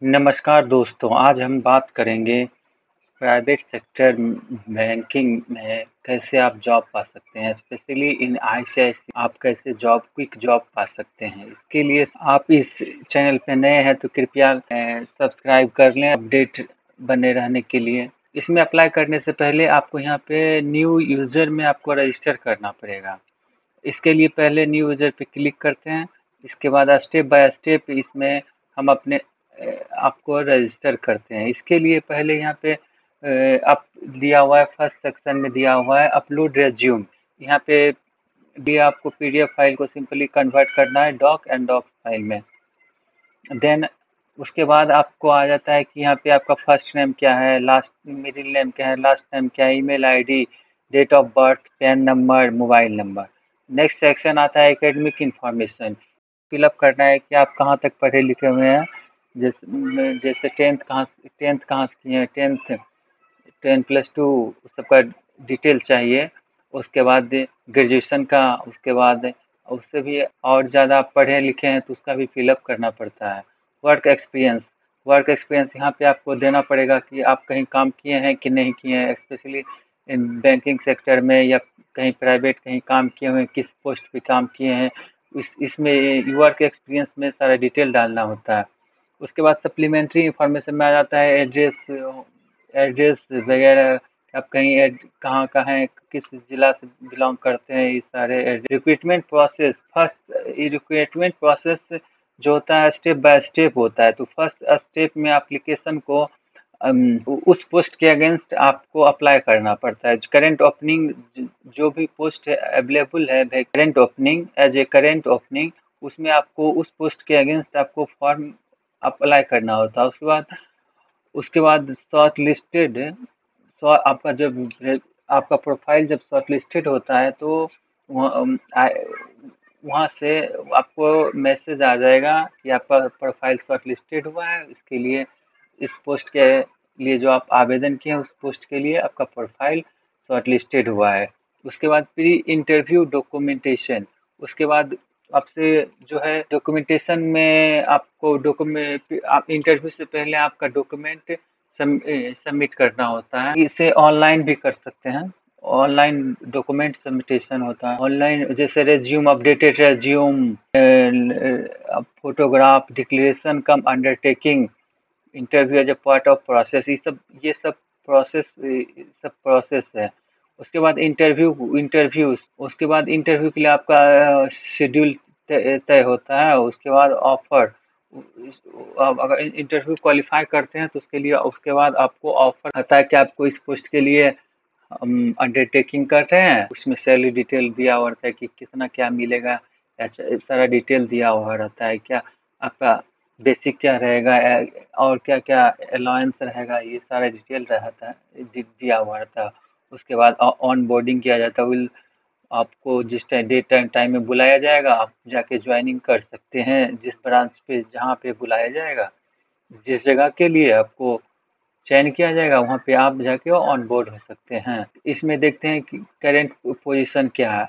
नमस्कार दोस्तों, आज हम बात करेंगे प्राइवेट सेक्टर बैंकिंग में कैसे आप जॉब पा सकते हैं। स्पेशली इन आईसीआईसी आप कैसे क्विक जॉब पा सकते हैं। इसके लिए आप इस चैनल पे नए हैं तो कृपया सब्सक्राइब कर लें अपडेट बने रहने के लिए। इसमें अप्लाई करने से पहले आपको यहाँ पे न्यू यूज़र में आपको रजिस्टर करना पड़ेगा। इसके लिए पहले न्यू यूज़र पे क्लिक करते हैं। इसके बाद स्टेप बाय स्टेप इसमें हम अपने आपको रजिस्टर करते हैं। इसके लिए पहले यहाँ पे आप दिया हुआ है, फर्स्ट सेक्शन में दिया हुआ है अपलोड रेज्यूम। यहाँ पे दिया आपको पीडीएफ फाइल को सिंपली कन्वर्ट करना है डॉक एंड डॉक्स फाइल में। देन उसके बाद आपको आ जाता है कि यहाँ पे आपका फर्स्ट नेम क्या है, लास्ट मिडिल नेम क्या है, लास्ट नेम क्या है, email ID, date of birth, PAN number, mobile number. Next section आता है एकेडमिक इंफॉर्मेशन। फिलअप करना है कि आप कहाँ तक पढ़े लिखे हुए हैं। जैसे टेंथ कहाँ से किए हैं, टेंथ 10+2 सबका डिटेल चाहिए। उसके बाद ग्रेजुएशन का, उसके बाद उससे भी और ज़्यादा आप पढ़े लिखे हैं तो उसका भी फिलअप करना पड़ता है। वर्क एक्सपीरियंस यहाँ पे आपको देना पड़ेगा कि आप कहीं काम किए हैं कि नहीं किए हैं, स्पेशली इन बैंकिंग सेक्टर में या कहीं प्राइवेट कहीं काम किए हुए हैं, किस पोस्ट पे काम किए हैं। इसमें वर्क एक्सपीरियंस में सारा डिटेल डालना होता है। उसके बाद सप्लीमेंट्री इंफॉर्मेशन में आ जाता है एड्रेस एड्रेस वगैरह। आप कहीं कहाँ का हैं, किस जिला से बिलोंग करते हैं, ये सारे recruitment process. First recruitment process जो होता है स्टेप बाय स्टेप होता है। तो फर्स्ट स्टेप में एप्लीकेशन को उस पोस्ट के अगेंस्ट आपको अप्लाई करना पड़ता है। करंट ओपनिंग जो भी पोस्ट अवेलेबल है, current opening as a current opening, उसमें आपको उस पोस्ट के अगेंस्ट आपको फॉर्म अप्लाई करना होता है। उसके बाद शॉर्ट लिस्टेड, आपका जब आपका प्रोफाइल जब शॉर्ट लिस्टेड होता है तो वहाँ से आपको मैसेज आ जाएगा कि आपका प्रोफाइल शॉर्ट लिस्टेड हुआ है। इसके लिए इस पोस्ट के लिए जो आप आवेदन किए हैं उस पोस्ट के लिए आपका प्रोफाइल शॉर्ट लिस्टेड हुआ है। उसके बाद प्री इंटरव्यू डॉक्यूमेंटेशन। उसके बाद आपसे जो है डॉक्यूमेंटेशन में आपको आप इंटरव्यू से पहले आपका डॉक्यूमेंट सबमिट करना होता है। इसे ऑनलाइन भी कर सकते हैं। ऑनलाइन डॉक्यूमेंट सबमिटेशन होता है ऑनलाइन, जैसे resume, updated resume, photograph, declaration cum undertaking, interview as a part of process. ये सब प्रोसेस है। उसके बाद उसके बाद इंटरव्यू के लिए आपका शेड्यूल तय होता है। उसके बाद ऑफर, अब अगर इंटरव्यू क्वालिफाई करते हैं तो उसके बाद आपको ऑफर आता है कि आपको इस पोस्ट के लिए हम अंडरटेकिंग कर रहे हैं। उसमें सैलरी डिटेल दिया हुआ रहता है कि कितना क्या मिलेगा, ऐसा सारा डिटेल दिया हुआ रहता है। क्या आपका बेसिक क्या रहेगा, और क्या क्या अलाउंस रहेगा, ये सारा डिटेल रहता है, दिया हुआ रहता है। उसके बाद ऑन बोर्डिंग किया जाता है। आपको जिस टाइम में बुलाया जाएगा आप जाके ज्वाइनिंग कर सकते हैं, जिस ब्रांच पे जहाँ पे बुलाया जाएगा, जिस जगह के लिए आपको चयन किया जाएगा वहाँ पे आप जाके ऑन बोर्ड हो सकते हैं। इसमें देखते हैं कि करंट पोजीशन क्या है,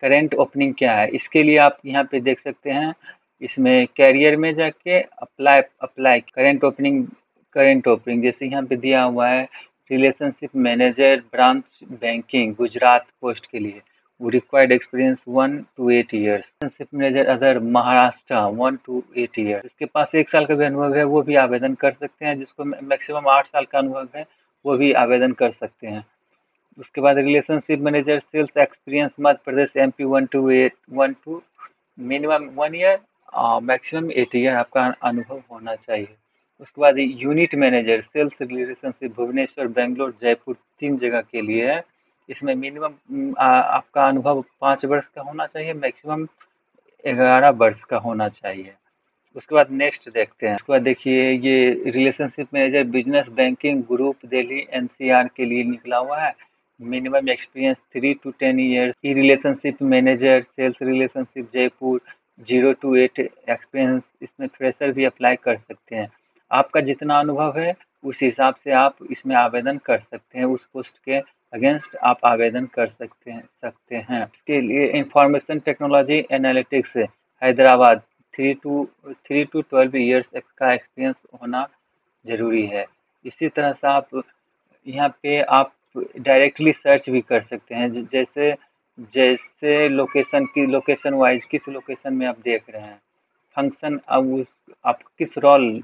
करंट ओपनिंग क्या है। इसके लिए आप यहाँ पे देख सकते हैं, इसमें कैरियर में जाके अप्लाई अप्लाई करंट ओपनिंग जैसे यहाँ पे दिया हुआ है relationship manager branch banking Gujarat post के लिए वो required experience 1 to 8 years। Relationship manager other Maharashtra 1 to 8 years। जिसके पास 1 साल का भी अनुभव है वो भी आवेदन कर सकते हैं। जिसको मैक्सिमम 8 साल का अनुभव है वो भी आवेदन कर सकते हैं। उसके बाद relationship manager sales experience Madhya Pradesh MP 1 to minimum 1 year, maximum 8 year आपका अनुभव होना चाहिए। उसके बाद unit manager sales relationship Bhubaneswar, Bangalore, Jaipur 3 जगह के लिए है। इसमें मिनिमम आपका अनुभव 5 वर्ष का होना चाहिए, मैक्सिमम 11 वर्ष का होना चाहिए। उसके बाद नेक्स्ट देखते हैं। उसके बाद देखिए ये relationship manager business banking group Delhi NCR के लिए निकला हुआ है। Minimum experience 3 to 10 years। ई relationship manager sales relationship Jaipur 0 to 8 experience. इसमें फ्रेशर भी अप्लाई कर सकते हैं। आपका जितना अनुभव है उस हिसाब से आप इसमें आवेदन कर सकते हैं। उस पोस्ट के अगेंस्ट आप आवेदन कर सकते हैं। इसके लिए information technology analytics Hyderabad 3 to 12 years का एक्सपीरियंस होना ज़रूरी है। इसी तरह से आप यहाँ पे आप डायरेक्टली सर्च भी कर सकते हैं। जैसे जैसे लोकेशन वाइज किस लोकेशन में आप देख रहे हैं फंक्शन, अब उस आप किस रोल